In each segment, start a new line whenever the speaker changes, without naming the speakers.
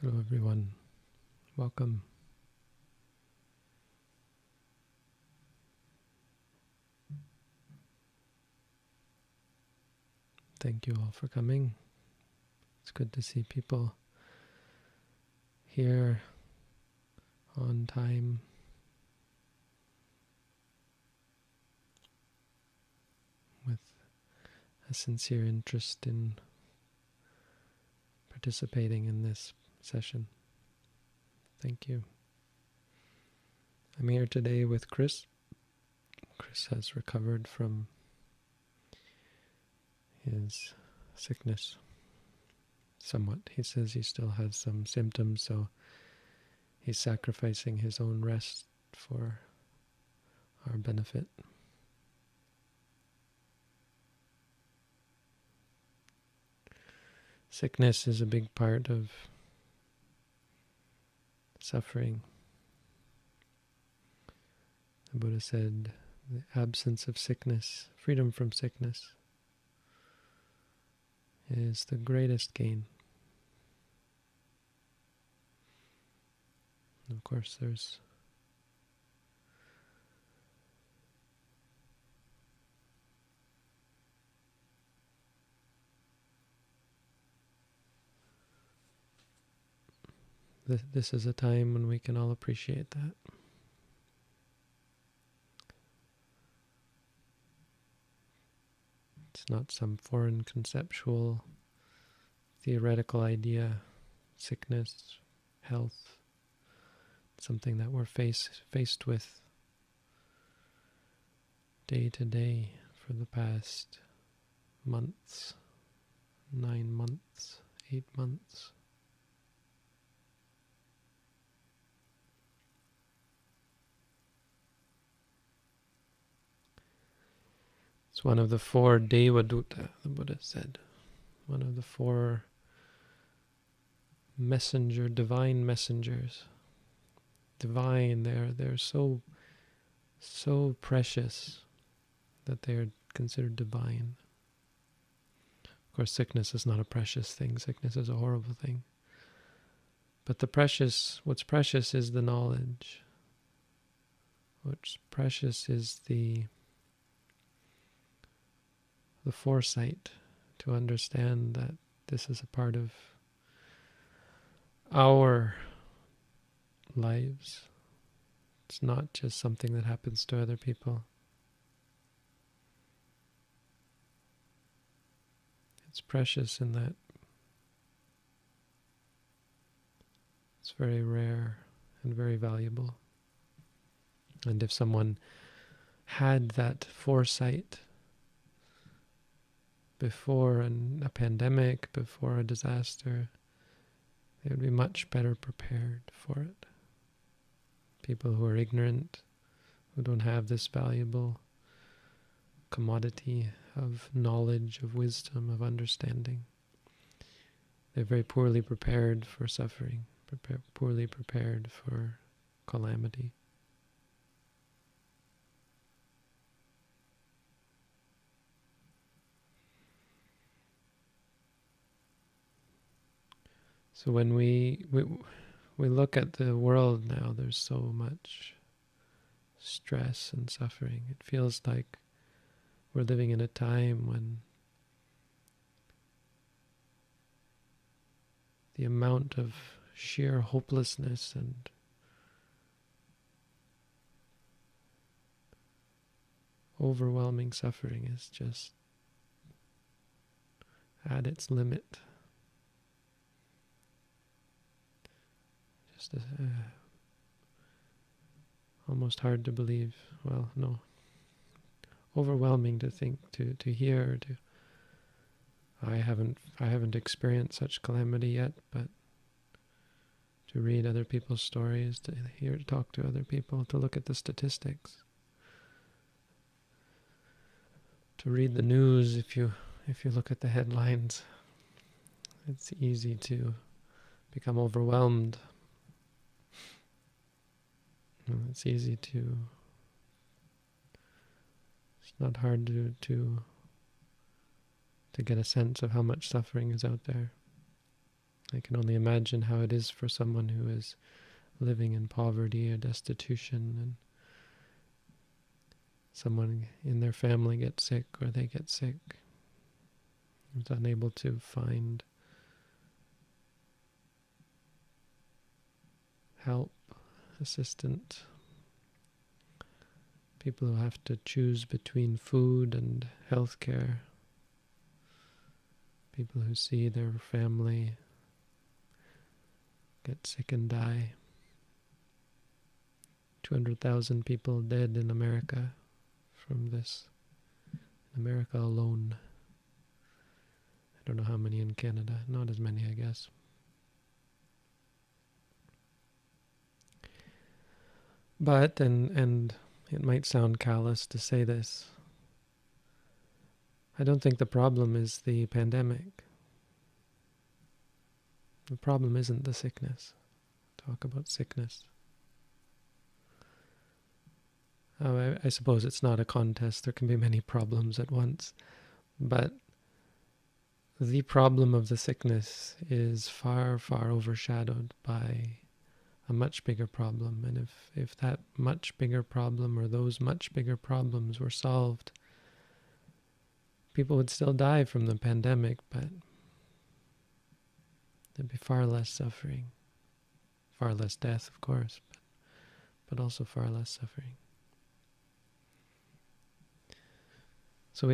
Hello everyone, welcome. Thank you all for coming. It's good to see people here on time. With a sincere interest in participating in this session. Thank you. I'm here today with Chris. Chris has recovered from his sickness somewhat. He says he still has some symptoms, so he's sacrificing his own rest for our benefit. Sickness is a big part of suffering. The Buddha said, the absence of sickness, freedom from sickness, is the greatest gain. And of course, this is a time when we can all appreciate that. It's not some foreign conceptual, theoretical idea, sickness, health, something that we're faced with day to day for the past months, 9 months, 8 months. It's one of the 4 Devadutta, the Buddha said. One of the 4 divine messengers. Divine, they're so precious that they are considered divine. Of course, sickness is not a precious thing. Sickness is a horrible thing. But what's precious is the knowledge. What's precious is the foresight to understand that this is a part of our lives. It's not just something that happens to other people. It's precious in that it's very rare and very valuable. And if someone had that foresight before a pandemic, before a disaster, they would be much better prepared for it. People who are ignorant, who don't have this valuable commodity of knowledge, of wisdom, of understanding, they're very poorly prepared for suffering, poorly prepared for calamity. So when we look at the world now, there's so much stress and suffering. It feels like we're living in a time when the amount of sheer hopelessness and overwhelming suffering is just at its limit. Just almost hard to believe. Well, no. Overwhelming to think, to hear, I haven't experienced such calamity yet, but to read other people's stories, to talk to other people, to look at the statistics, to read the news. If you look at the headlines, it's easy to become overwhelmed. It's easy to. It's not hard to get a sense of how much suffering is out there. I can only imagine how it is for someone who is living in poverty or destitution, and someone in their family gets sick or they get sick, is unable to find help, assistance. People who have to choose between food and healthcare. People who see their family get sick and die. 200,000 people dead in America from this. In America alone. I don't know how many in Canada. Not as many, I guess. But, and it might sound callous to say this, I don't think the problem is the pandemic. The problem isn't the sickness. Talk about sickness. I suppose it's not a contest. There can be many problems at once. But the problem of the sickness is far, far overshadowed by a much bigger problem. And if that much bigger problem or those much bigger problems were solved, people would still die from the pandemic, but there'd be far less suffering. Far less death, of course, but also far less suffering. So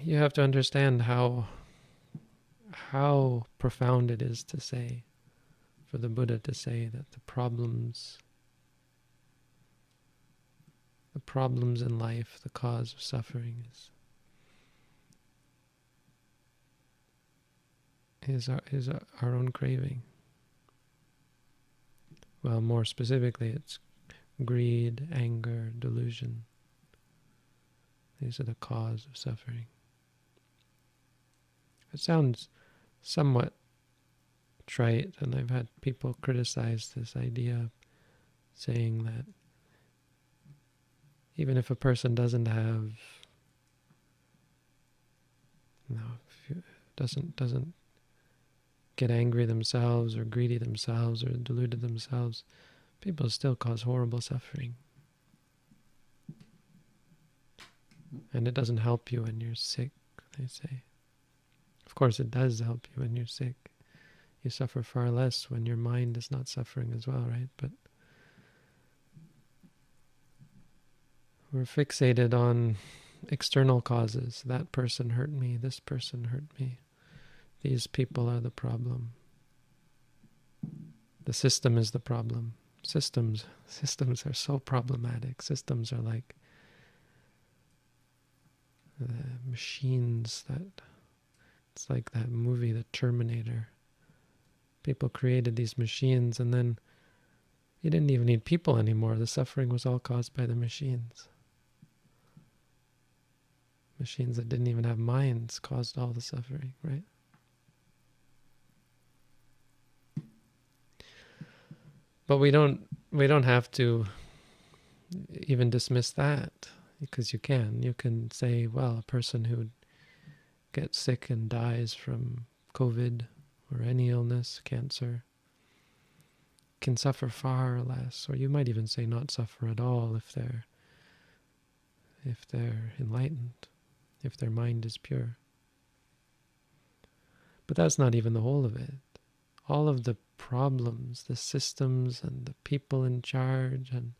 you have to understand how profound it is to say, for the Buddha to say that the problems in life, the cause of suffering is our own craving. Well, more specifically, it's greed, anger, delusion. These are the cause of suffering. It sounds somewhat trite, and I've had people criticize this idea, saying that even if a person doesn't have, doesn't get angry themselves or greedy themselves or deluded themselves, people still cause horrible suffering. And it doesn't help you when you're sick, they say. Of course it does help you when you're sick. You suffer far less when your mind is not suffering as well, right? But we're fixated on external causes. That person hurt me, this person hurt me. These people are the problem. The system is the problem. Systems are so problematic. Systems are like the machines it's like that movie, The Terminator. People created these machines, and then you didn't even need people anymore. The suffering was all caused by the machines. Machines that didn't even have minds caused all the suffering, right? But we don't have to even dismiss that, because you can say, well, a person who gets sick and dies from COVID or any illness, cancer, can suffer far less, or you might even say not suffer at all if they're enlightened, if their mind is pure. But that's not even the whole of it. All of the problems, the systems and the people in charge and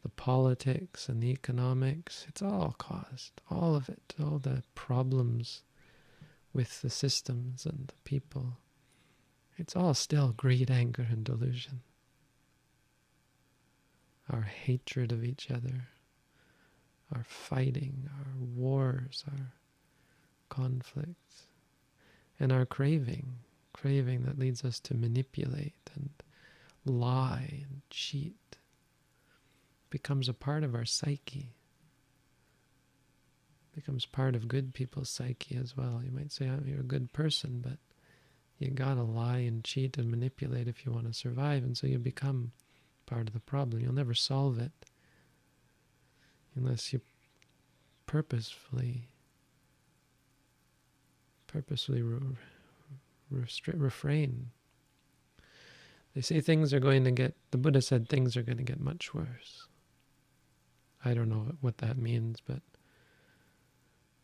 the politics and the economics, it's all caused, all of it, all the problems with the systems and the people. It's all still greed, anger, and delusion. Our hatred of each other, our fighting, our wars, our conflicts, and our craving that leads us to manipulate and lie and cheat, becomes a part of our psyche, becomes part of good people's psyche as well. You might say, you're a good person, but you gotta lie and cheat and manipulate if you want to survive, and so you become part of the problem. You'll never solve it unless you purposefully refrain. They say things are going to get, the Buddha said things are going to get much worse. I don't know what that means, but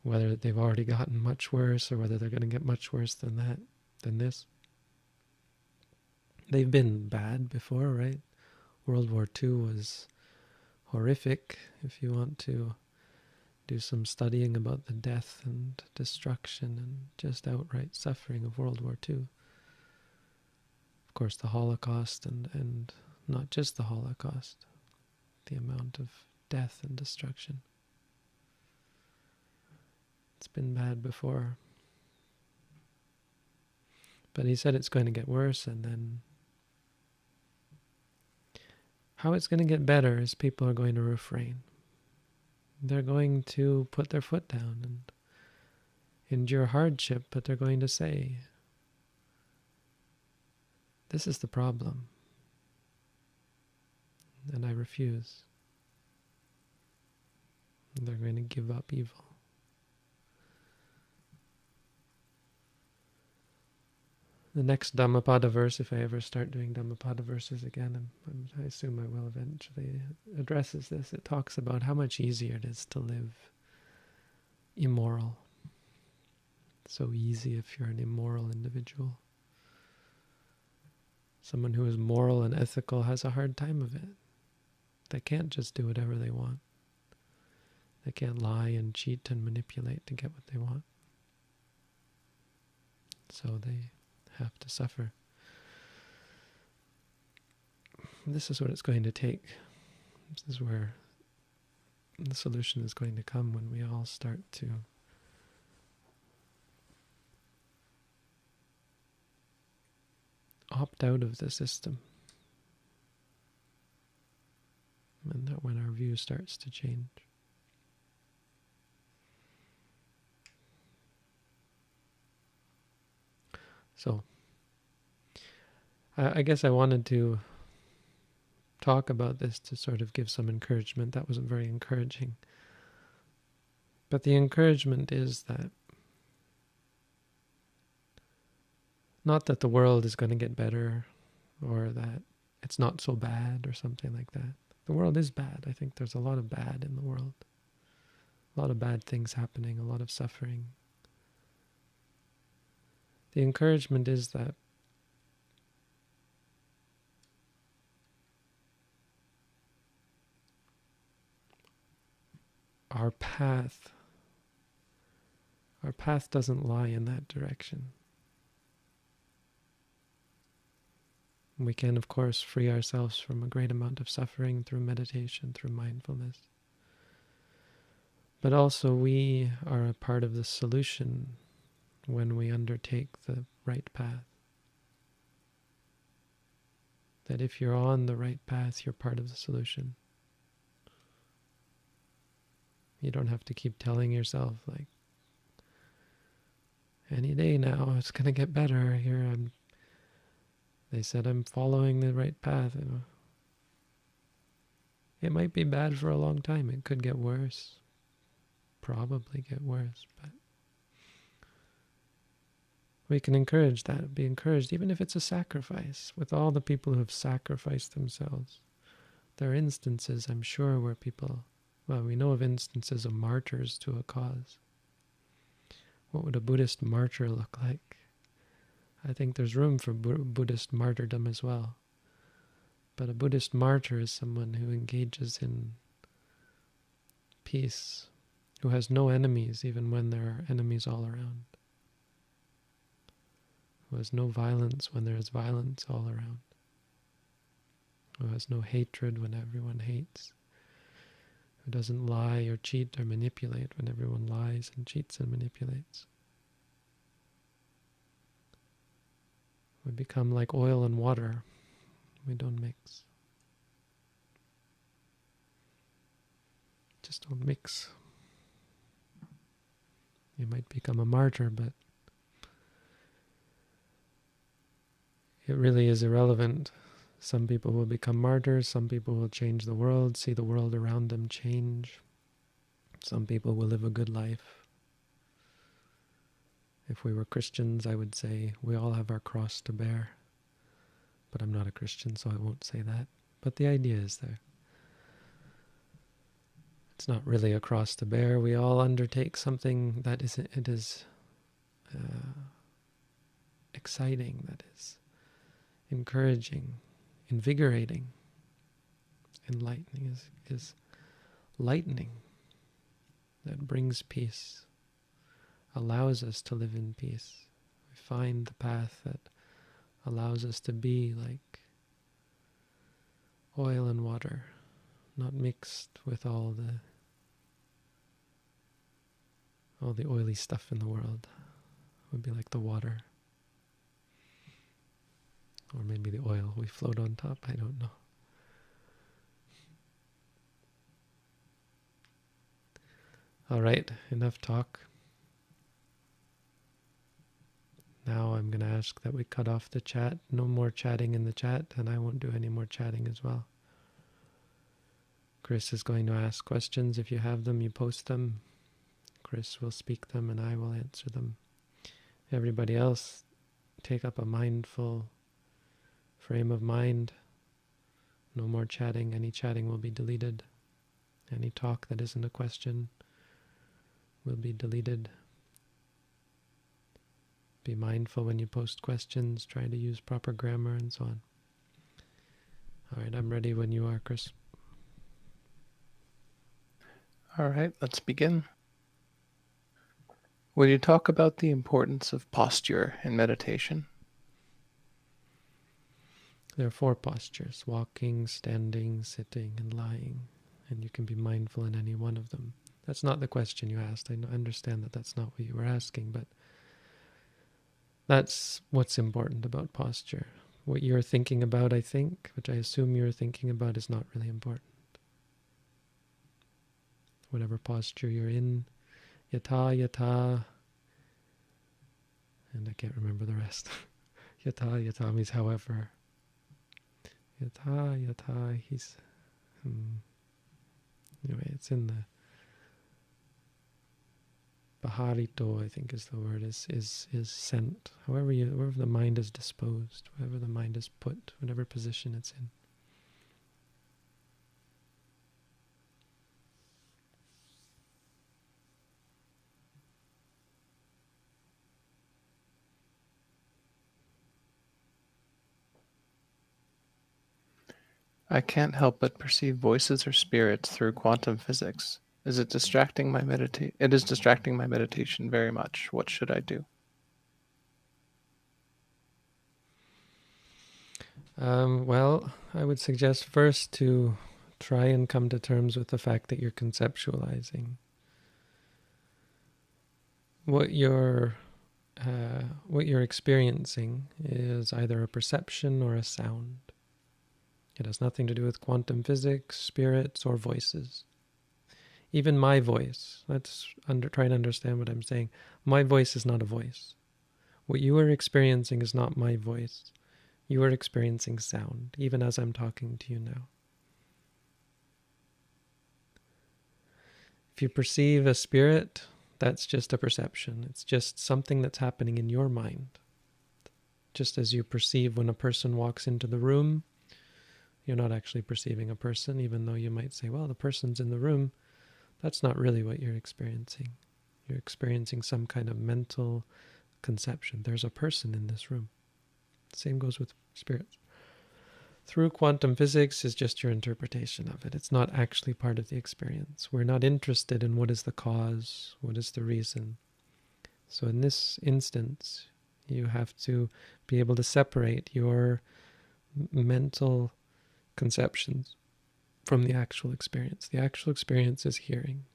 whether they've already gotten much worse or whether they're going to get much worse than that, than this. They've been bad before, right? World War II was horrific. If you want to do some studying about the death and destruction and just outright suffering of World War II. Of course, the Holocaust and not just the Holocaust, the amount of death and destruction. It's been bad before. But he said it's going to get worse, and then how it's going to get better is people are going to refrain. They're going to put their foot down and endure hardship, but they're going to say, this is the problem, and I refuse. And they're going to give up evil. The next Dhammapada verse, if I ever start doing Dhammapada verses again, I assume I will eventually, addresses this. It talks about how much easier it is to live immoral. It's so easy if you're an immoral individual. Someone who is moral and ethical has a hard time of it. They can't just do whatever they want. They can't lie and cheat and manipulate to get what they want. So they have to suffer. This is what it's going to take. This is where the solution is going to come, when we all start to opt out of the system, and that when our view starts to change. So, I guess I wanted to talk about this to sort of give some encouragement. That wasn't very encouraging. But the encouragement is that, not that the world is going to get better, or that it's not so bad or something like that. The world is bad. I think there's a lot of bad in the world. A lot of bad things happening, a lot of suffering. The encouragement is that our path doesn't lie in that direction. We can, of course, free ourselves from a great amount of suffering through meditation, through mindfulness. But also we are a part of the solution when we undertake the right path. That if you're on the right path, you're part of the solution. You don't have to keep telling yourself, like, any day now it's going to get better. They said I'm following the right path. It might be bad for a long time. It could get worse. Probably get worse, but we can encourage that, be encouraged, even if it's a sacrifice. With all the people who have sacrificed themselves, there are instances, I'm sure, where people, well, we know of instances of martyrs to a cause. What would a Buddhist martyr look like? I think there's room for Buddhist martyrdom as well. But a Buddhist martyr is someone who engages in peace, who has no enemies even when there are enemies all around, who has no violence when there is violence all around, who has no hatred when everyone hates, who doesn't lie or cheat or manipulate when everyone lies and cheats and manipulates. We become like oil and water. We don't mix. Just don't mix. You might become a martyr, but it really is irrelevant. Some people will become martyrs, some people will change the world, see the world around them change. Some people will live a good life. If we were Christians, I would say we all have our cross to bear. But I'm not a Christian, so I won't say that. But the idea is there. It's not really a cross to bear. We all undertake something that is exciting, that is encouraging, invigorating. Enlightening is lightening, that brings peace, allows us to live in peace. We find the path that allows us to be like oil and water, not mixed with all the oily stuff in the world. It would be like the water. Or maybe the oil, we float on top, I don't know. All right, enough talk. Now I'm going to ask that we cut off the chat. No more chatting in the chat, and I won't do any more chatting as well. Chris is going to ask questions. If you have them, you post them. Chris will speak them, and I will answer them. Everybody else, take up a mindful frame of mind. No more chatting. Any chatting will be deleted. Any talk that isn't a question will be deleted. Be mindful when you post questions. Try to use proper grammar and so on. All right, I'm ready when you are, Chris.
All right, let's begin. Will you talk about the importance of posture in meditation?
There are 4 postures: walking, standing, sitting, and lying. And you can be mindful in any one of them. That's not the question you asked. I understand that that's not what you were asking, but that's what's important about posture. What you're thinking about, I think, which I assume you're thinking about, is not really important. Whatever posture you're in, yata, yata, and I can't remember the rest. Yata, yata means however. Yata, yata, he's... Anyway, it's in the Baharito, I think is the word, is sent. Wherever the mind is disposed, wherever the mind is put, whatever position it's in.
I can't help but perceive voices or spirits through quantum physics. Is it distracting my meditation? It is distracting my meditation very much. What should I do?
Well, I would suggest first to try and come to terms with the fact that you're conceptualizing. What you're experiencing is either a perception or a sound. It has nothing to do with quantum physics, spirits, or voices. Even my voice, let's try and understand what I'm saying. My voice is not a voice. What you are experiencing is not my voice. You are experiencing sound, even as I'm talking to you now. If you perceive a spirit, that's just a perception. It's just something that's happening in your mind. Just as you perceive when a person walks into the room, you're not actually perceiving a person, even though you might say, well, the person's in the room. That's not really what you're experiencing. You're experiencing some kind of mental conception. There's a person in this room. Same goes with spirits. Through quantum physics is just your interpretation of it. It's not actually part of the experience. We're not interested in what is the cause, what is the reason. So in this instance, you have to be able to separate your mental conceptions from the actual experience. The actual experience is hearing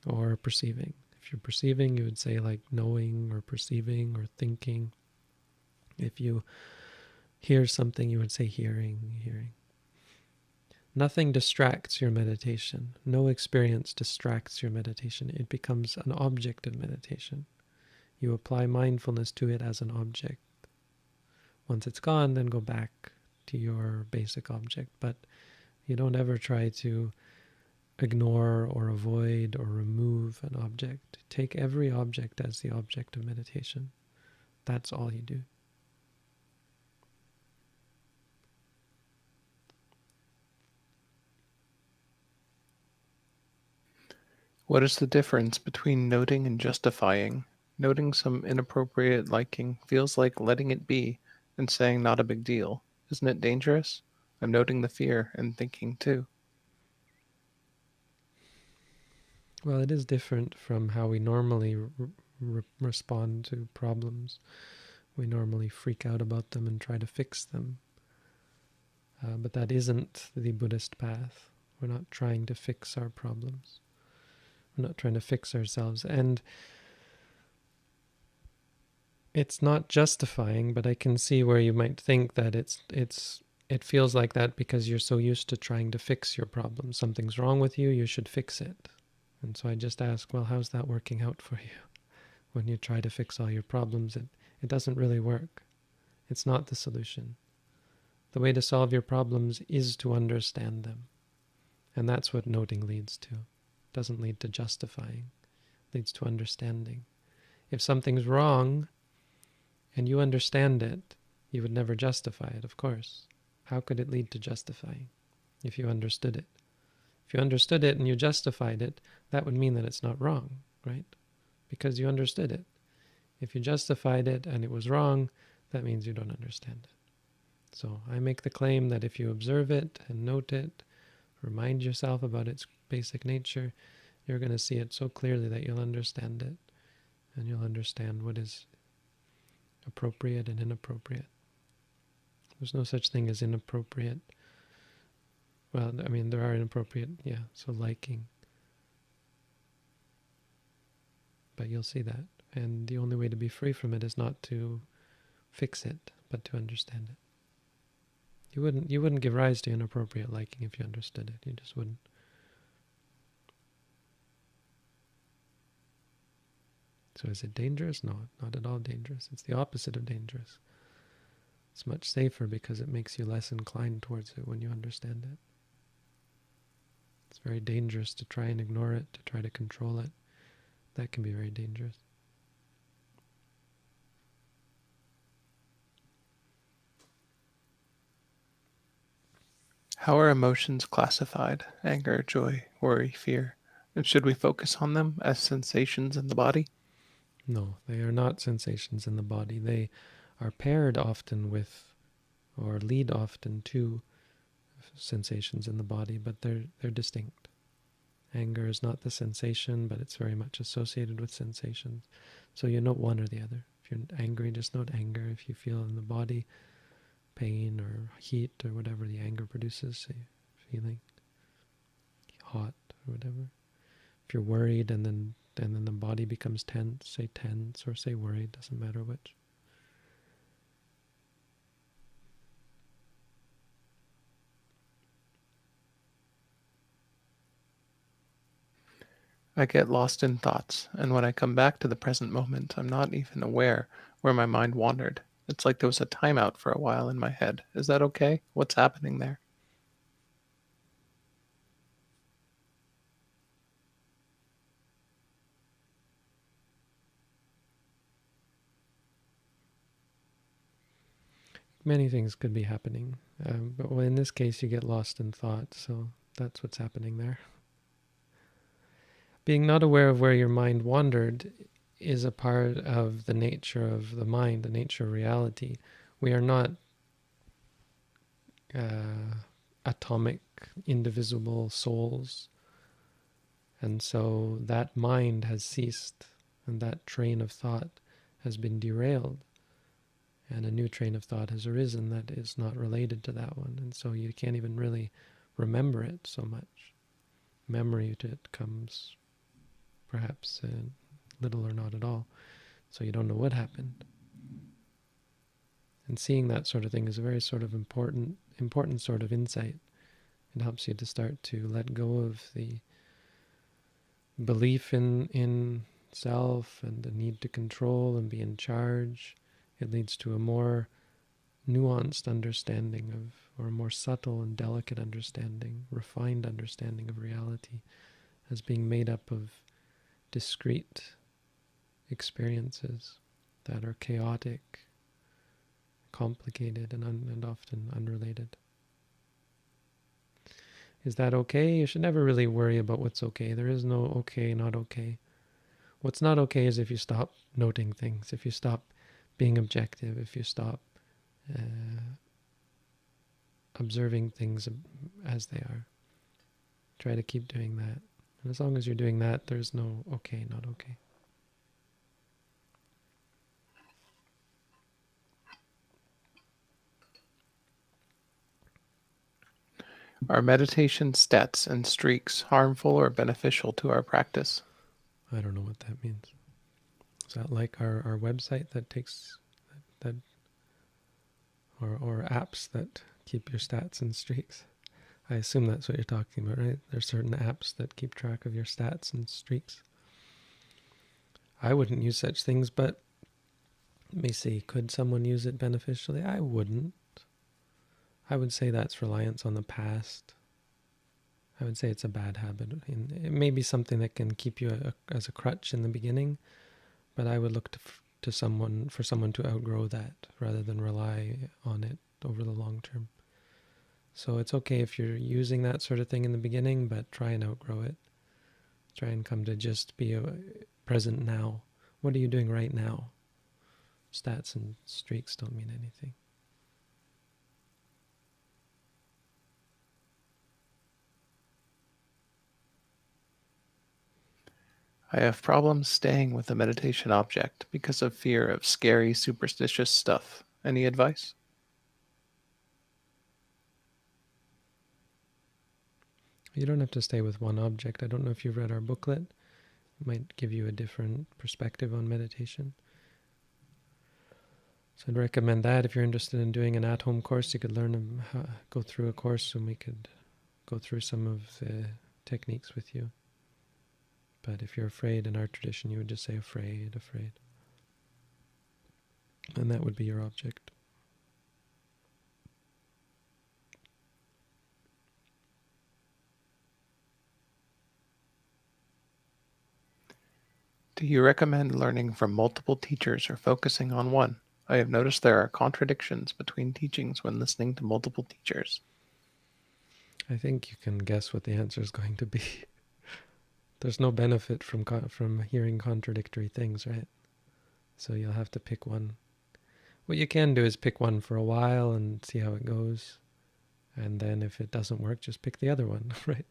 or perceiving. If you're perceiving, you would say like knowing or perceiving or thinking. If you hear something, you would say hearing. Nothing distracts your meditation. No experience distracts your meditation. It becomes an object of meditation. You apply mindfulness to it as an object. Once it's gone, then go back to your basic object. But you don't ever try to ignore or avoid or remove an object. Take every object as the object of meditation. That's all you do.
What is the difference between noting and justifying? Noting some inappropriate liking feels like letting it be and saying not a big deal. Isn't it dangerous? I'm noting the fear and thinking too.
Well, it is different from how we normally respond to problems. We normally freak out about them and try to fix them. But that isn't the Buddhist path. We're not trying to fix our problems. We're not trying to fix ourselves. And it's not justifying, but I can see where you might think that it feels like that because you're so used to trying to fix your problem. Something's wrong with you, you should fix it. And so I just ask, well, how's that working out for you? When you try to fix all your problems, it doesn't really work. It's not the solution. The way to solve your problems is to understand them. And that's what noting leads to. It doesn't lead to justifying. It leads to understanding. If something's wrong and you understand it, you would never justify it, of course. How could it lead to justifying if you understood it? If you understood it and you justified it, that would mean that it's not wrong, right? Because you understood it. If you justified it and it was wrong, that means you don't understand it. So I make the claim that if you observe it and note it, remind yourself about its basic nature, you're going to see it so clearly that you'll understand it, and you'll understand what is appropriate and inappropriate. There's no such thing as inappropriate. Well, I mean, there are inappropriate, so liking. But you'll see that. And the only way to be free from it is not to fix it, but to understand it. You wouldn't give rise to inappropriate liking if you understood it. You just wouldn't. So is it dangerous? No, not at all dangerous. It's the opposite of dangerous. It's much safer because it makes you less inclined towards it when you understand it. It's very dangerous to try and ignore it, to try to control it. That can be very dangerous.
How are emotions classified? Anger, joy, worry, fear. And should we focus on them as sensations in the body?
No, they are not sensations in the body. They are paired often with, or lead often to, sensations in the body, but they're distinct. Anger is not the sensation, but it's very much associated with sensations. So you note one or the other. If you're angry, just note anger. If you feel in the body pain or heat or whatever the anger produces, say feeling hot or whatever. If you're worried and then the body becomes tense, say tense or say worried, doesn't matter which.
I get lost in thoughts, and when I come back to the present moment, I'm not even aware where my mind wandered. It's like there was a timeout for a while in my head. Is that okay? What's happening there?
Many things could be happening, but in this case you get lost in thought, so that's what's happening there. Being not aware of where your mind wandered is a part of the nature of the mind, the nature of reality. We are not atomic, indivisible souls. And so that mind has ceased, and that train of thought has been derailed. And a new train of thought has arisen that is not related to that one. And so you can't even really remember it so much. Memory to it comes perhaps little or not at all. So you don't know what happened. And seeing that sort of thing is a very sort of important sort of insight. It helps you to start to let go of the belief in self and the need to control and be in charge. It leads to a more nuanced understanding of, or a more subtle and delicate understanding, refined understanding of reality as being made up of discrete experiences that are chaotic, complicated, and often unrelated. Is that okay? You should never really worry about what's okay. There is no okay, not okay. What's not okay is if you stop noting things, if you stop being objective, if you stop observing things as they are. Try to keep doing that. And as long as you're doing that, there's no okay, not okay.
Are meditation stats and streaks harmful or beneficial to our practice?
I don't know what that means. Is that like our website that takes that or apps that keep your stats and streaks? I assume that's what you're talking about, right? There's certain apps that keep track of your stats and streaks. I wouldn't use such things, but let me see. Could someone use it beneficially? I wouldn't. I would say that's reliance on the past. I would say it's a bad habit. And it may be something that can keep you as a crutch in the beginning, but I would look to someone to outgrow that rather than rely on it over the long term. So it's okay if you're using that sort of thing in the beginning, but try and outgrow it. Try and come to just be present now. What are you doing right now? Stats and streaks don't mean anything.
I have problems staying with a meditation object because of fear of scary, superstitious stuff. Any advice?
You don't have to stay with one object. I don't know if you've read our booklet. It might give you a different perspective on meditation. So I'd recommend that. If you're interested in doing an at-home course, you could learn go through a course and we could go through some of the techniques with you. But if you're afraid, in our tradition, you would just say afraid, afraid. And that would be your object.
Do you recommend learning from multiple teachers or focusing on one? I have noticed there are contradictions between teachings when listening to multiple teachers.
I think you can guess what the answer is going to be. There's no benefit from hearing contradictory things, right? So you'll have to pick one. What you can do is pick one for a while and see how it goes. And then if it doesn't work, just pick the other one, right?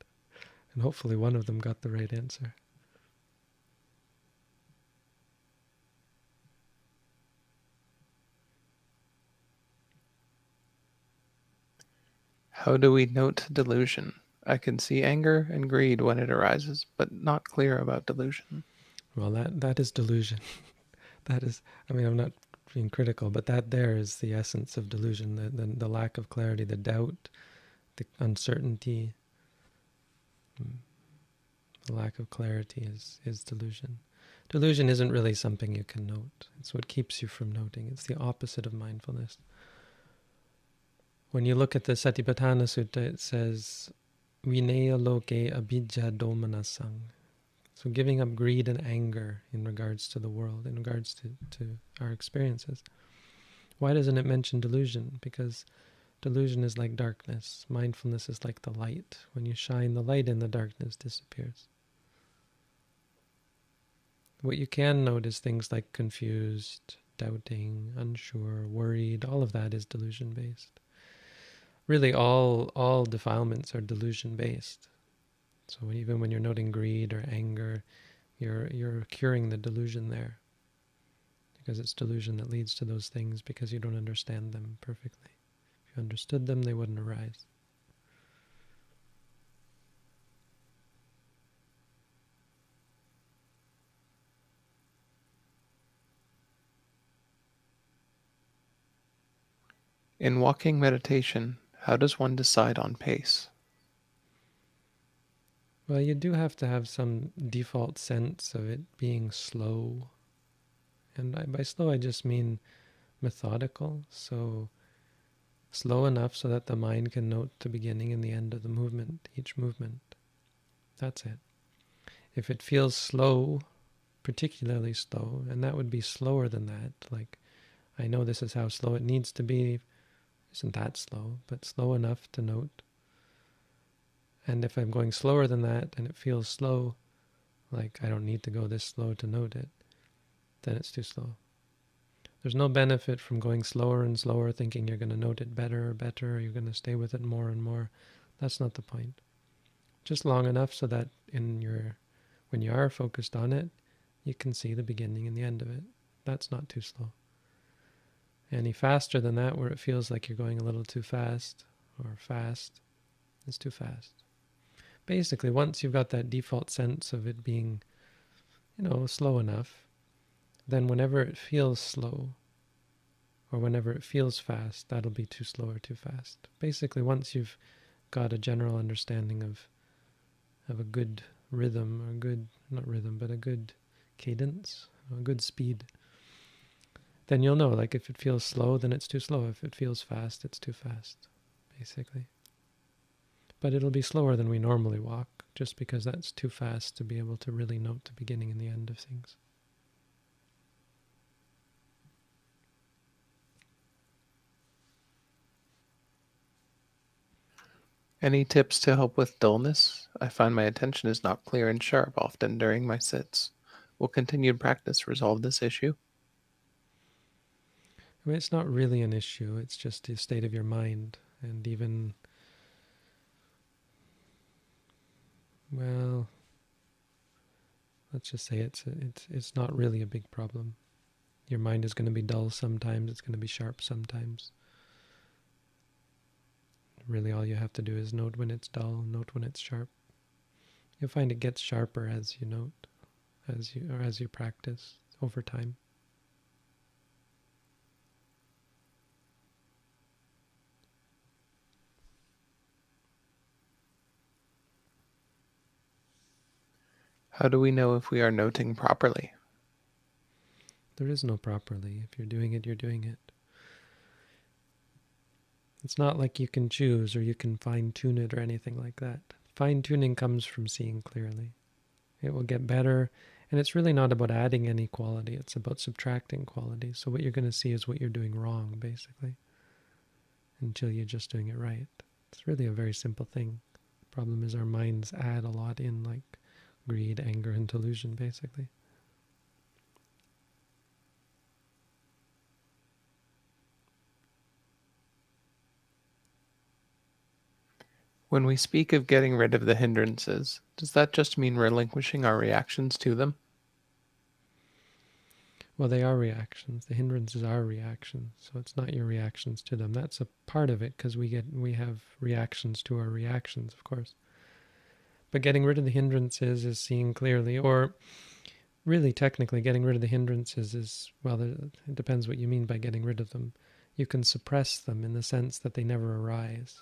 And hopefully one of them got the right answer.
How do we note delusion? I can see anger and greed when it arises, but not clear about delusion.
Well, that is delusion. That is, I mean, I'm not being critical, but that there is the essence of delusion, the lack of clarity, the doubt, the uncertainty. The lack of clarity is delusion. Delusion isn't really something you can note. It's what keeps you from noting. It's the opposite of mindfulness. When you look at the Satipatthana Sutta, it says, Vinaya loke abhijja domanasang. So giving up greed and anger in regards to the world, in regards to our experiences. Why doesn't it mention delusion? Because delusion is like darkness. Mindfulness is like the light. When you shine the light in, the darkness disappears. What you can note is things like confused, doubting, unsure, worried. All of that is delusion-based. Really, all defilements are delusion-based. So even when you're noting greed or anger, you're curing the delusion there. Because it's delusion that leads to those things because you don't understand them perfectly. If you understood them, they wouldn't arise.
In walking meditation, how does one decide on pace?
Well, you do have to have some default sense of it being slow. And by slow, I just mean methodical. So slow enough so that the mind can note the beginning and the end of the movement, each movement. That's it. If it feels slow, particularly slow, and that would be slower than that. Like, I know this is how slow it needs to be. Isn't that slow, but slow enough to note. And if I'm going slower than that and it feels slow, like I don't need to go this slow to note it, then it's too slow. There's no benefit from going slower and slower, thinking you're going to note it better, or you're going to stay with it more and more. That's not the point. Just long enough so that when you are focused on it, you can see the beginning and the end of it. That's not too slow. Any faster than that, where it feels like you're going a little too fast, or fast, is too fast. Basically, once you've got that default sense of it being, slow enough, then whenever it feels slow, or whenever it feels fast, that'll be too slow or too fast. Basically, once you've got a general understanding of a good rhythm, or not rhythm, but a good cadence, a good speed, then you'll know, like, if it feels slow, then it's too slow. If it feels fast, it's too fast, basically. But it'll be slower than we normally walk, just because that's too fast to be able to really note the beginning and the end of things.
Any tips to help with dullness? I find my attention is not clear and sharp often during my sits. Will continued practice resolve this issue?
I mean, it's not really an issue. It's just the state of your mind. And even, well, let's just say it's not really a big problem. Your mind is going to be dull sometimes. It's going to be sharp sometimes. Really, all you have to do is note when it's dull, note when it's sharp. You'll find it gets sharper as you note, as you practice over time.
How do we know if we are noting properly?
There is no properly. If you're doing it, you're doing it. It's not like you can choose or you can fine-tune it or anything like that. Fine-tuning comes from seeing clearly. It will get better, and it's really not about adding any quality. It's about subtracting quality. So what you're going to see is what you're doing wrong, basically, until you're just doing it right. It's really a very simple thing. The problem is our minds add a lot in, like greed, anger, and delusion, basically.
When we speak of getting rid of the hindrances, does that just mean relinquishing our reactions to them?
Well, they are reactions. The hindrances are reactions, so it's not your reactions to them. That's a part of it, because we have reactions to our reactions, of course. But getting rid of the hindrances is seeing clearly, or really technically getting rid of the hindrances is, well, it depends what you mean by getting rid of them. You can suppress them in the sense that they never arise.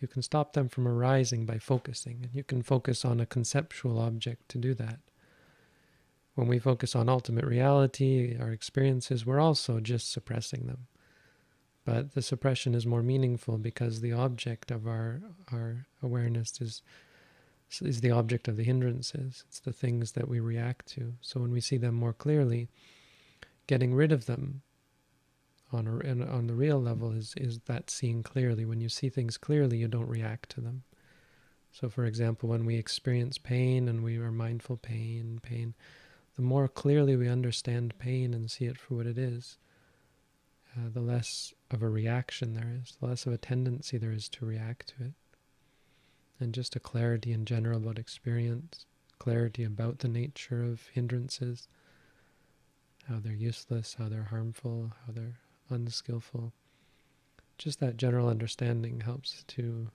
You can stop them from arising by focusing, and you can focus on a conceptual object to do that. When we focus on ultimate reality, our experiences, we're also just suppressing them. But the suppression is more meaningful because the object of our awareness is the object of the hindrances. It's the things that we react to. So when we see them more clearly, getting rid of them on the real level is that seeing clearly. When you see things clearly, you don't react to them. So for example, when we experience pain and we are mindful pain, the more clearly we understand pain and see it for what it is, the less of a reaction there is, the less of a tendency there is to react to it. And just a clarity in general about experience, clarity about the nature of hindrances, how they're useless, how they're harmful, how they're unskillful. Just that general understanding helps to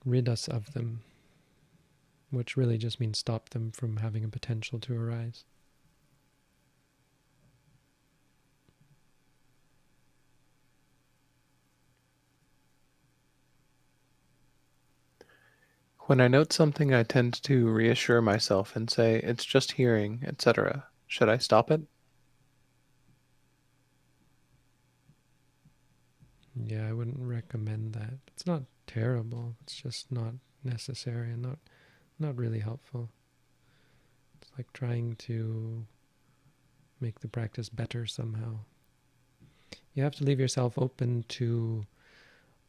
rid us of them, which really just means stop them from having a potential to arise.
When I note something, I tend to reassure myself and say, it's just hearing, etc. Should I stop it?
Yeah, I wouldn't recommend that. It's not terrible. It's just not necessary and not really helpful. like trying to make the practice better somehow. You have to leave yourself open to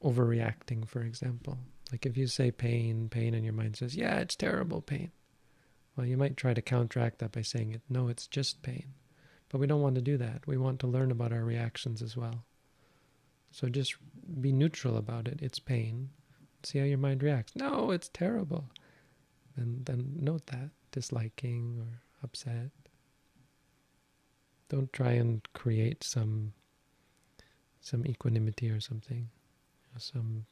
overreacting, for example. Like if you say pain, pain, and your mind says, yeah, it's terrible pain. Well, you might try to counteract that by saying it, no, it's just pain. But we don't want to do that. We want to learn about our reactions as well. So just be neutral about it. It's pain. See how your mind reacts. No, it's terrible. And then note that, disliking or upset. Don't try and create some equanimity or something. Some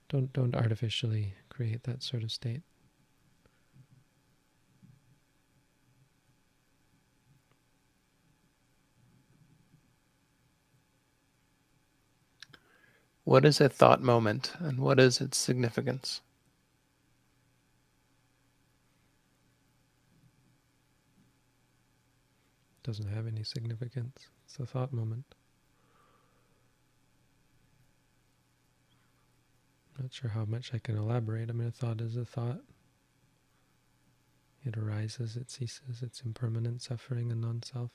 don't artificially create that sort of state.
What is a thought moment, and what is its significance?
Doesn't have any significance. It's a thought moment. Not sure how much I can elaborate. I mean, a thought is a thought. It arises, it ceases, it's impermanent, suffering, and non-self.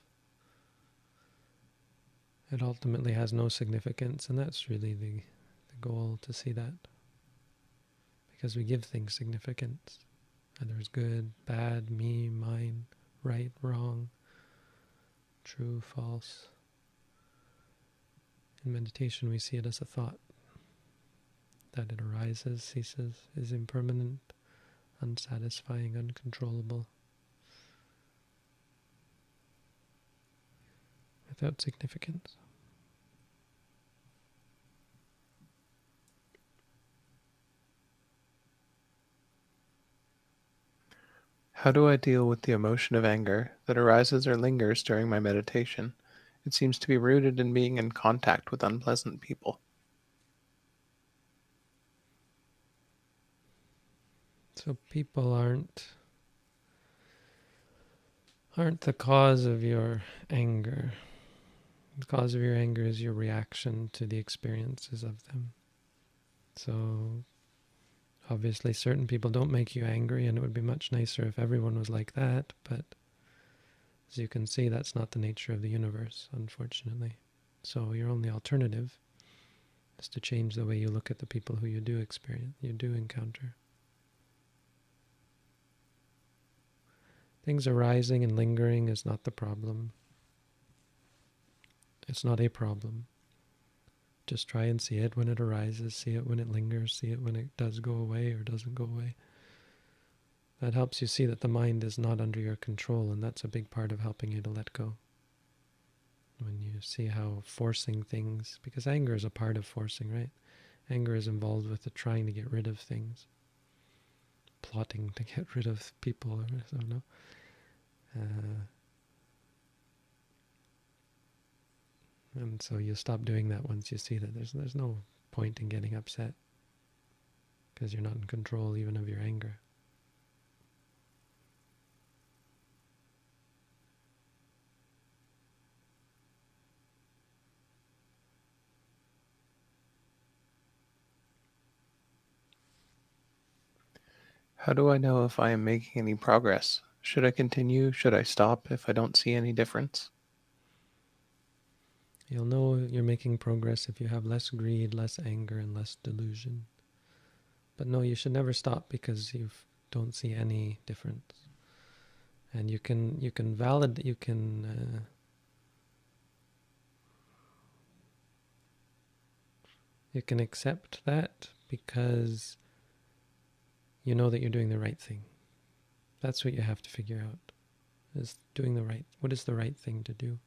It ultimately has no significance, and that's really the goal, to see that. Because we give things significance. And there's good, bad, me, mine, right, wrong, true, false. In meditation, we see it as a thought. That it arises, ceases, is impermanent, unsatisfying, uncontrollable, without significance.
How do I deal with the emotion of anger that arises or lingers during my meditation? It seems to be rooted in being in contact with unpleasant people.
So people aren't the cause of your anger. The cause of your anger is your reaction to the experiences of them. So obviously certain people don't make you angry, and it would be much nicer if everyone was like that, but as you can see, that's not the nature of the universe, unfortunately. So your only alternative is to change the way you look at the people who you do encounter. Things arising and lingering is not the problem. It's not a problem. Just try and see it when it arises, see it when it lingers, see it when it does go away or doesn't go away. That helps you see that the mind is not under your control, and that's a big part of helping you to let go. When you see how forcing things, because anger is a part of forcing, right? Anger is involved with the trying to get rid of things, plotting to get rid of people, or I don't know. And so you stop doing that once you see that there's no point in getting upset, because you're not in control even of your anger.
How do I know if I am making any progress? Should I continue? Should I stop if I don't see any difference?
You'll know you're making progress if you have less greed, less anger, and less delusion. But no, you should never stop because you don't see any difference. And you can accept that because you know that you're doing the right thing. That's what you have to figure out, is what is the right thing to do.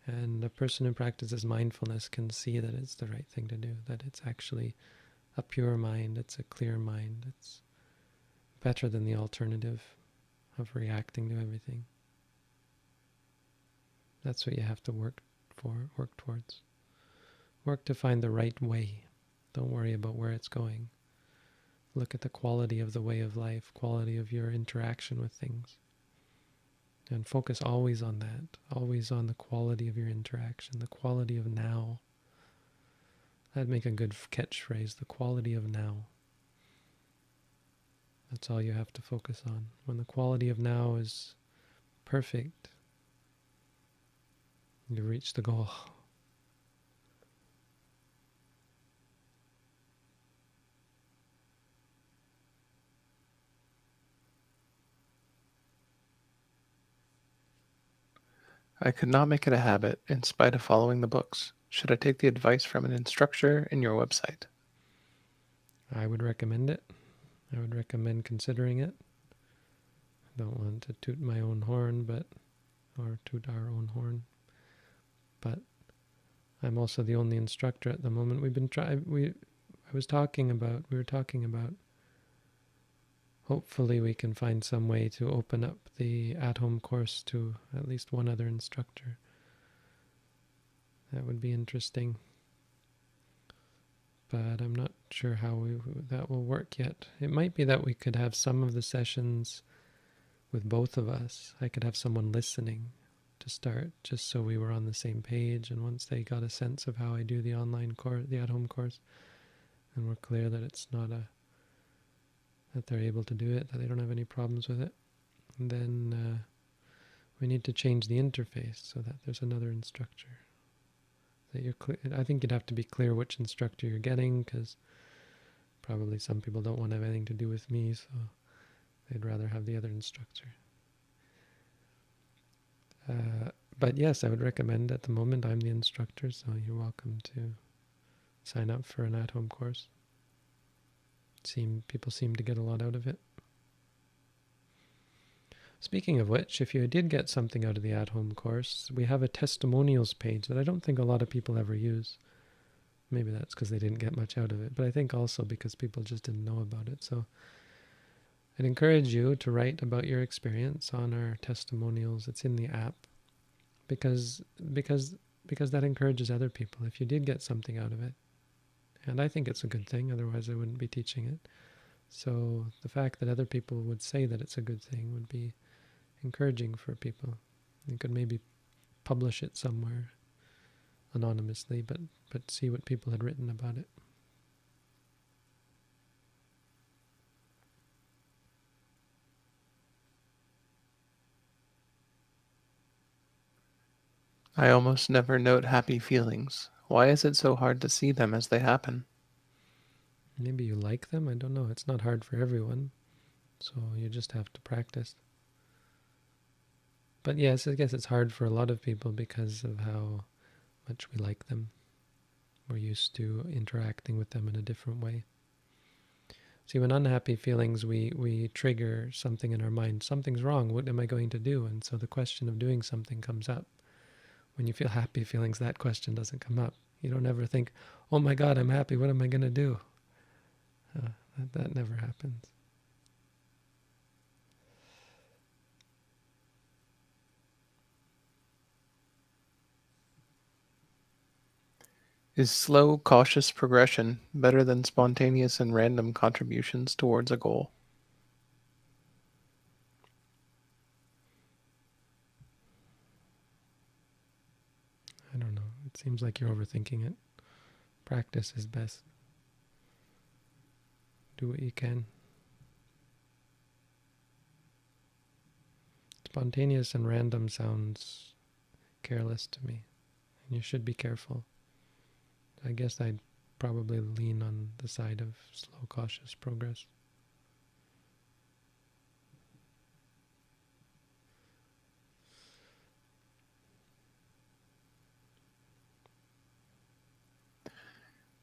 And a person who practices mindfulness can see that it's the right thing to do, that it's actually a pure mind, it's a clear mind, it's better than the alternative of reacting to everything. That's what you have to work towards. Work to find the right way. Don't worry about where it's going. Look at the quality of the way of life, quality of your interaction with things. And focus always on that, always on the quality of your interaction, the quality of now. That'd make a good catchphrase, the quality of now. That's all you have to focus on. When the quality of now is perfect, you reach the goal.
I could not make it a habit in spite of following the books. Should I take the advice from an instructor in your website?
I would recommend it. I would recommend considering it. I don't want to toot my own horn, or toot our own horn, but I'm also the only instructor at the moment. We were talking about hopefully we can find some way to open up the at-home course to at least one other instructor. That would be interesting, but I'm not sure how that will work yet. It might be that we could have some of the sessions with both of us. I could have someone listening to start, just so we were on the same page, and once they got a sense of how I do the online course, the at-home course, and we're clear that it's not that they're able to do it, that they don't have any problems with it, and then we need to change the interface so that there's another instructor. That you're clear. I think you'd have to be clear which instructor you're getting, because probably some people don't want to have anything to do with me, so they'd rather have the other instructor. But yes, I would recommend. At the moment I'm the instructor, so you're welcome to sign up for an at-home course. People seem to get a lot out of it. Speaking of which, if you did get something out of the at-home course, we have a testimonials page that I don't think a lot of people ever use. Maybe that's because they didn't get much out of it, but I think also because people just didn't know about it. So I'd encourage you to write about your experience on our testimonials. It's in the app, because that encourages other people if you did get something out of it. And I think it's a good thing, otherwise I wouldn't be teaching it. So the fact that other people would say that it's a good thing would be encouraging for people. You could maybe publish it somewhere anonymously, but see what people had written about it.
I almost never note happy feelings. Why is it so hard to see them as they happen?
Maybe you like them, I don't know. It's not hard for everyone, so you just have to practice. But yes, I guess it's hard for a lot of people because of how much we like them. We're used to interacting with them in a different way. See, when unhappy feelings, we trigger something in our mind. Something's wrong. What am I going to do? And so the question of doing something comes up. When you feel happy feelings, that question doesn't come up. You don't ever think, oh my God, I'm happy. What am I going to do? That never happens.
Is slow, cautious progression better than spontaneous and random contributions towards a goal?
I don't know. It seems like you're overthinking it. Practice is best. Do what you can. Spontaneous and random sounds careless to me, and you should be careful. I guess I'd probably lean on the side of slow, cautious progress.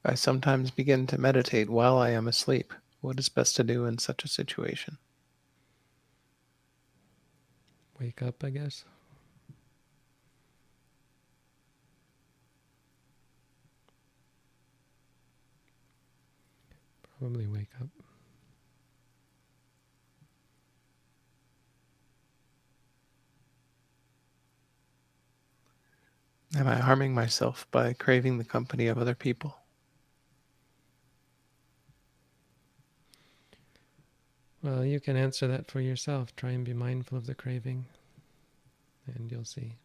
I sometimes begin to meditate while I am asleep. What is best to do in such a situation?
Wake up, I guess. Probably wake up.
Am I harming myself by craving the company of other people?
Well, you can answer that for yourself. Try and be mindful of the craving, and you'll see.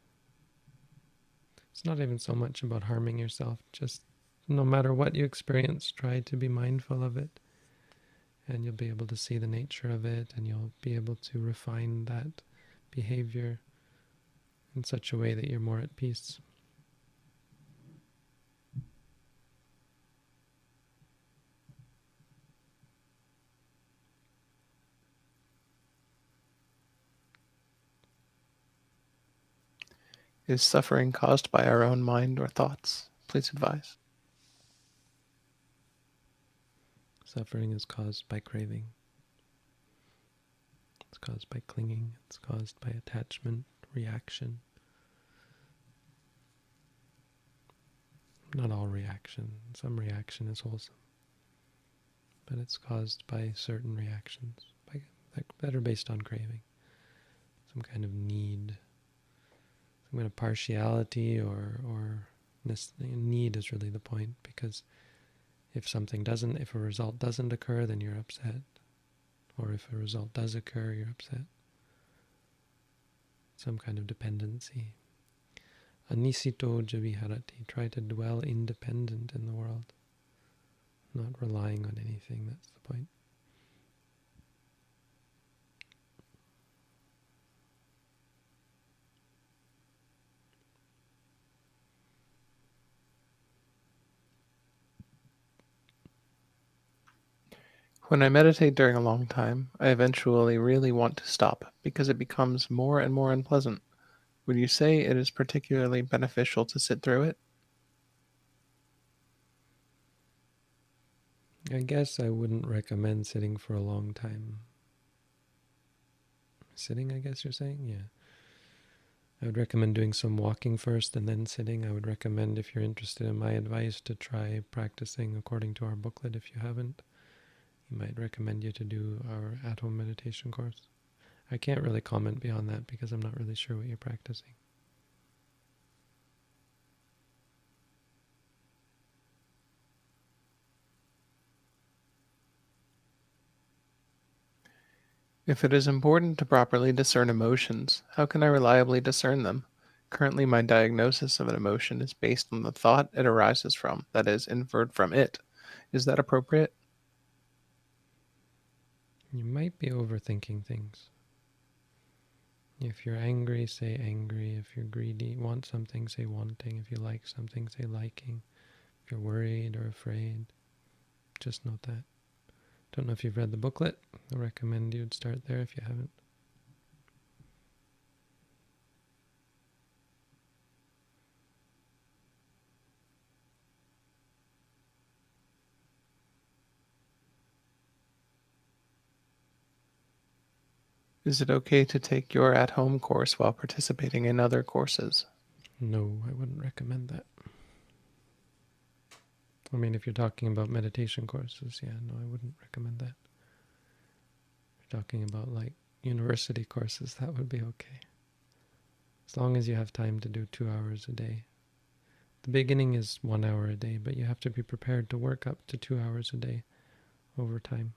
It's not even so much about harming yourself. Just no matter what you experience, try to be mindful of it and you'll be able to see the nature of it, and you'll be able to refine that behavior in such a way that you're more at peace.
Is suffering caused by our own mind or thoughts? Please advise.
Suffering is caused by craving. It's caused by clinging. It's caused by attachment, reaction. Not all reaction. Some reaction is wholesome. But it's caused by certain reactions that are based on craving. Some kind of need. Some kind of partiality or need is really the point, because if a result doesn't occur, then you're upset. Or if a result does occur, you're upset. Some kind of dependency. Anisito javiharati. Try to dwell independent in the world. Not relying on anything, that's the point.
When I meditate during a long time, I eventually really want to stop because it becomes more and more unpleasant. Would you say it is particularly beneficial to sit through it?
I guess I wouldn't recommend sitting for a long time. Sitting, I guess you're saying? Yeah. I would recommend doing some walking first and then sitting. I would recommend, if you're interested in my advice, to try practicing according to our booklet if you haven't. You might recommend you to do our at-home meditation course. I can't really comment beyond that because I'm not really sure what you're practicing.
If it is important to properly discern emotions, how can I reliably discern them? Currently, my diagnosis of an emotion is based on the thought it arises from, that is, inferred from it. Is that appropriate?
You might be overthinking things. If you're angry, say angry. If you're greedy, want something, say wanting. If you like something, say liking. If you're worried or afraid, just note that. Don't know if you've read the booklet. I recommend you'd start there if you haven't.
Is it okay to take your at home course while participating in other courses?
No, I wouldn't recommend that. I mean, if you're talking about meditation courses, yeah, no, I wouldn't recommend that. If you're talking about like university courses, that would be okay. As long as you have time to do 2 hours a day. The beginning is 1 hour a day, but you have to be prepared to work up to 2 hours a day over time.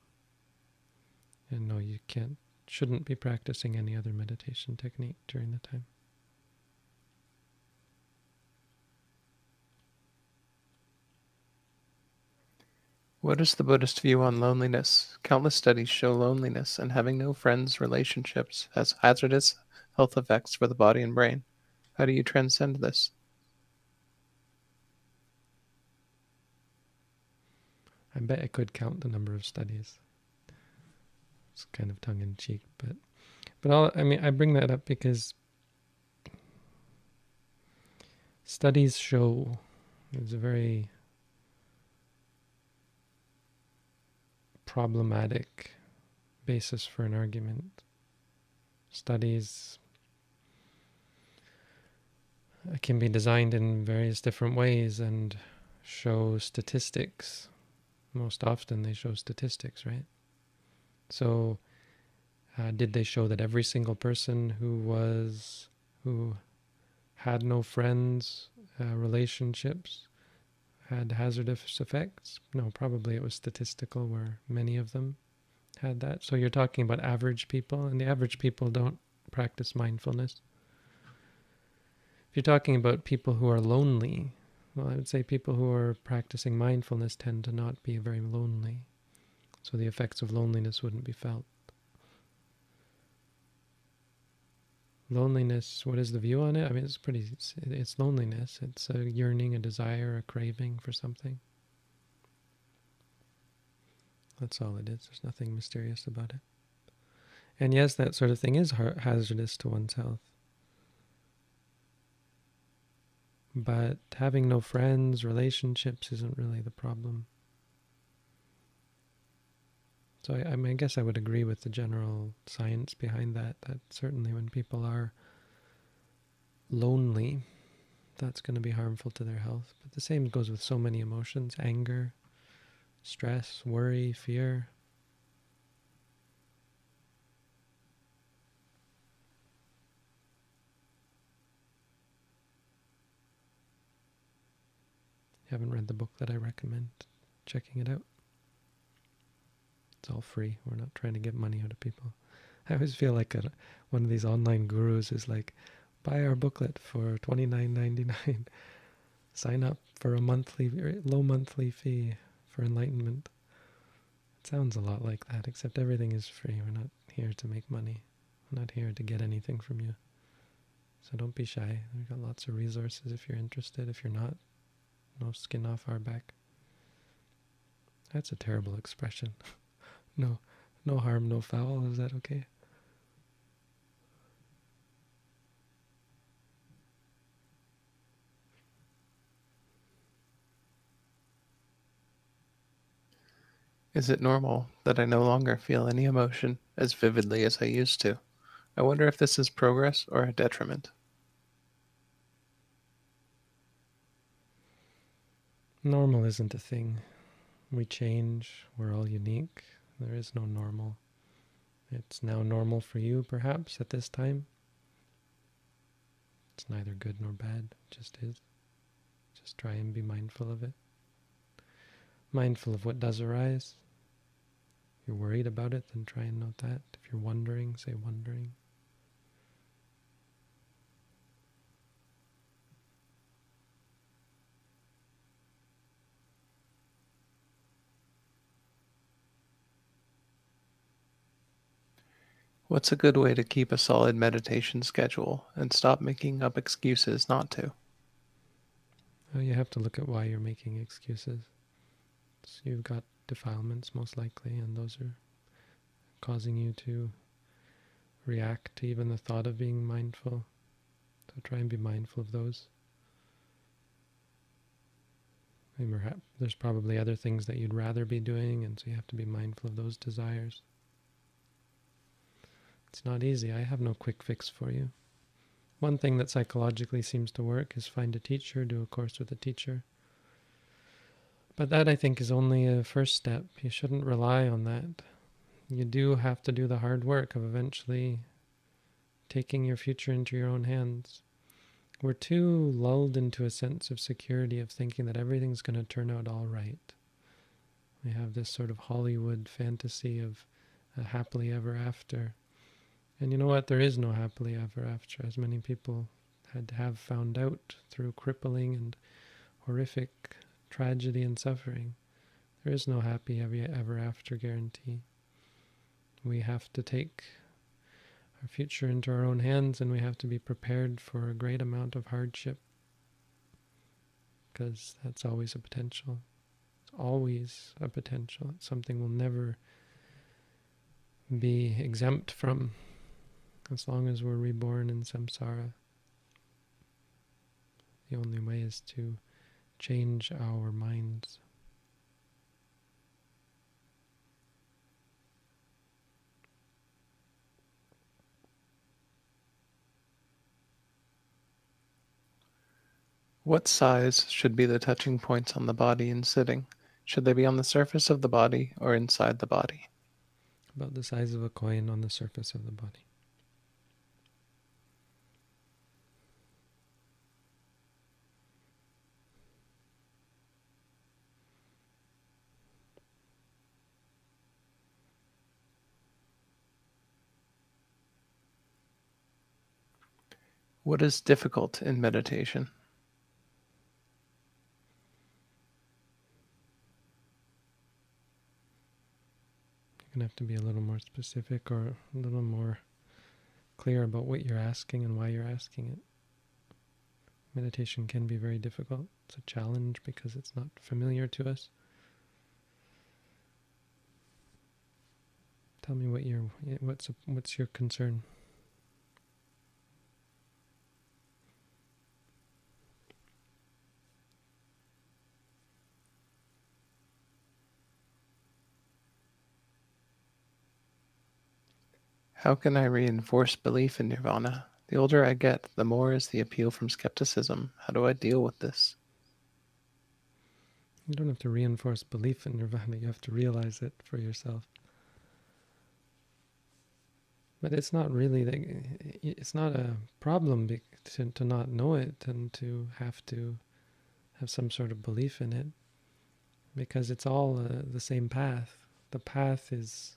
And no, you shouldn't be practicing any other meditation technique during the time.
What is the Buddhist view on loneliness? Countless studies show loneliness and having no friends, relationships has hazardous health effects for the body and brain. How do you transcend this?
I bet I could count the number of studies. It's kind of tongue-in-cheek, but I bring that up because studies show there's a very problematic basis for an argument. Studies can be designed in various different ways and show statistics. Most often they show statistics, right? So did they show that every single person who had no friends, relationships, had hazardous effects? No, probably it was statistical where many of them had that. So you're talking about average people, and the average people don't practice mindfulness. If you're talking about people who are lonely, well, I would say people who are practicing mindfulness tend to not be very lonely. So the effects of loneliness wouldn't be felt. Loneliness, what is the view on it? I mean, it's loneliness. It's a yearning, a desire, a craving for something. That's all it is. There's nothing mysterious about it. And yes, that sort of thing is hazardous to one's health. But having no friends, relationships isn't really the problem. So I mean, I guess I would agree with the general science behind that certainly when people are lonely, that's going to be harmful to their health. But the same goes with so many emotions: anger, stress, worry, fear. You haven't read the book that I recommend checking it out. It's all free. We're not trying to get money out of people. I always feel like one of these online gurus is like, buy our booklet for $29.99. Sign up for a low monthly fee for enlightenment. It sounds a lot like that, except everything is free. We're not here to make money. We're not here to get anything from you. So don't be shy. We've got lots of resources if you're interested. If you're not, no skin off our back. That's a terrible expression. No harm, no foul. Is that okay?
Is it normal that I no longer feel any emotion as vividly as I used to? I wonder if this is progress or a detriment.
Normal isn't a thing. We change. We're all unique. There is no normal. It's now normal for you, perhaps, at this time. It's neither good nor bad. It just is. Just try and be mindful of it. Mindful of what does arise. If you're worried about it, then try and note that. If you're wondering, say wondering.
What's a good way to keep a solid meditation schedule and stop making up excuses not to?
Well, you have to look at why you're making excuses. So you've got defilements, most likely, and those are causing you to react to even the thought of being mindful. So try and be mindful of those. There's probably other things that you'd rather be doing, and so you have to be mindful of those desires. It's not easy. I have no quick fix for you. One thing that psychologically seems to work is find a teacher, do a course with a teacher. But that, I think, is only a first step. You shouldn't rely on that. You do have to do the hard work of eventually taking your future into your own hands. We're too lulled into a sense of security of thinking that everything's going to turn out all right. We have this sort of Hollywood fantasy of a happily ever after. And you know what? There is no happily ever after, as many people have found out through crippling and horrific tragedy and suffering. There is no happy ever after guarantee. We have to take our future into our own hands, and we have to be prepared for a great amount of hardship, because that's always a potential. It's always a potential. It's something we'll never be exempt from as long as we're reborn in samsara. The only way is to change our minds.
What size should be the touching points on the body in sitting? Should they be on the surface of the body or inside the body?
About the size of a coin on the surface of the body.
What is difficult in meditation?
have to be a little more specific or a little more clear about what you're asking and why you're asking it. Meditation can be very difficult. It's a challenge because it's not familiar to us. Tell me what's your concern?
How can I reinforce belief in Nirvana? The older I get, the more is the appeal from skepticism. How do I deal with this?
You don't have to reinforce belief in Nirvana. You have to realize it for yourself. But it's not really, it's not a problem to not know it and to have some sort of belief in it, because it's all the same path. The path is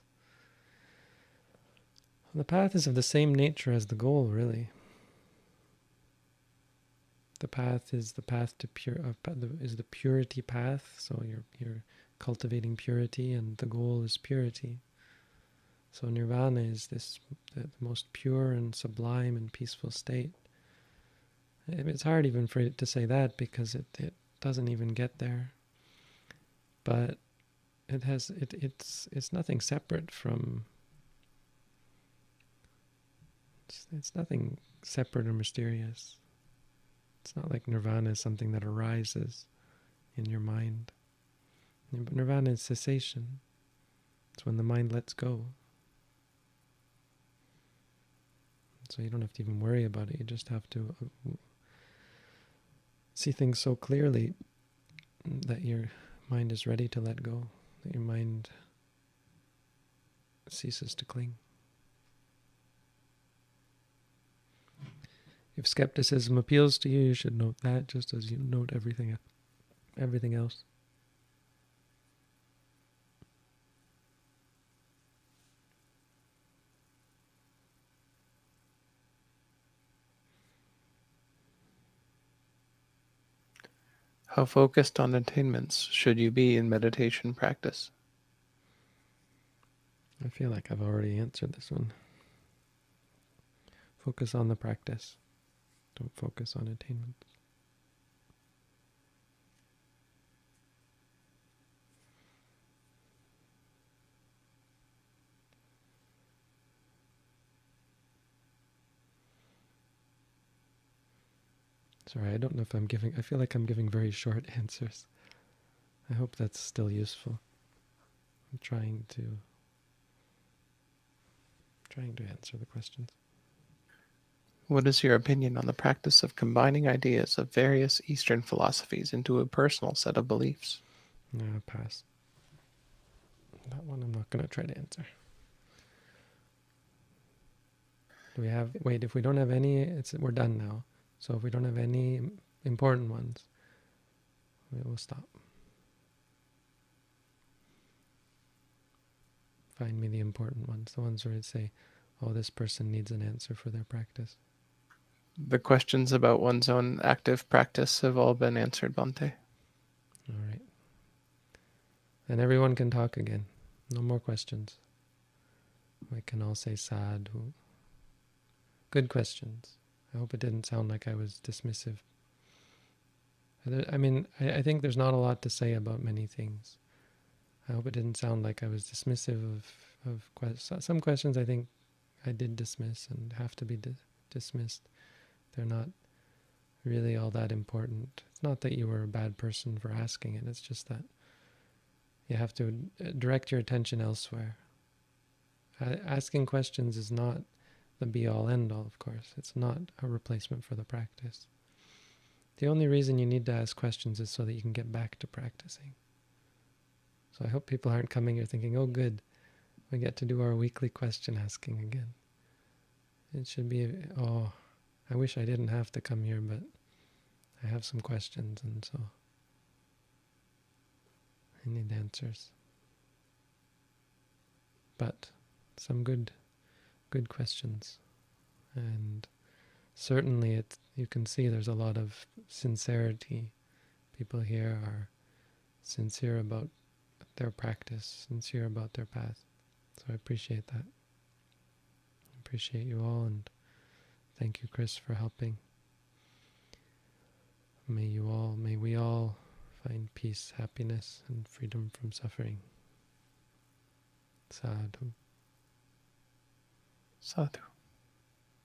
of the same nature as the goal, really. The path is the path to is the purity path. So you're cultivating purity, and the goal is purity. So Nirvana is the most pure and sublime and peaceful state. It's hard even for it to say that because it doesn't even get there. But it's nothing separate from. It's nothing separate or mysterious. It's not like Nirvana is something that arises in your mind. But Nirvana is cessation. It's when the mind lets go. So you don't have to even worry about it. You just have to see things so clearly that your mind is ready to let go, that your mind ceases to cling. If skepticism appeals to you, you should note that, just as you note everything else.
How focused on attainments should you be in meditation practice?
I feel like I've already answered this one. Focus on the practice. Don't focus on attainments. Sorry, I don't know if I feel like I'm giving very short answers. I hope that's still useful. I'm trying to answer the questions.
What is your opinion on the practice of combining ideas of various Eastern philosophies into a personal set of beliefs?
No, pass. That one I'm not going to try to answer. If we don't have any, we're done now. So if we don't have any important ones, we will stop. Find me the important ones, the ones where I'd say, oh, this person needs an answer for their practice.
The questions about one's own active practice have all been answered, Bhante.
All right. And everyone can talk again. No more questions. We can all say sadhu. Good questions. I hope it didn't sound like I was dismissive. I think there's not a lot to say about many things. I hope it didn't sound like I was dismissive of questions. Some questions I think I did dismiss and have to be dismissed. They're not really all that important. It's not that you were a bad person for asking it. It's just that you have to direct your attention elsewhere. Asking questions is not the be-all, end-all, of course. It's not a replacement for the practice. The only reason you need to ask questions is so that you can get back to practicing. So I hope people aren't coming here thinking, oh good, we get to do our weekly question asking again. It should be, oh, I wish I didn't have to come here, but I have some questions, and so I need answers. But some good questions. And certainly you can see there's a lot of sincerity. People here are sincere about their practice, sincere about their path. So I appreciate that. I appreciate you all, and thank you, Chris, for helping. May we all find peace, happiness, and freedom from suffering. Sadhu.
Sadhu.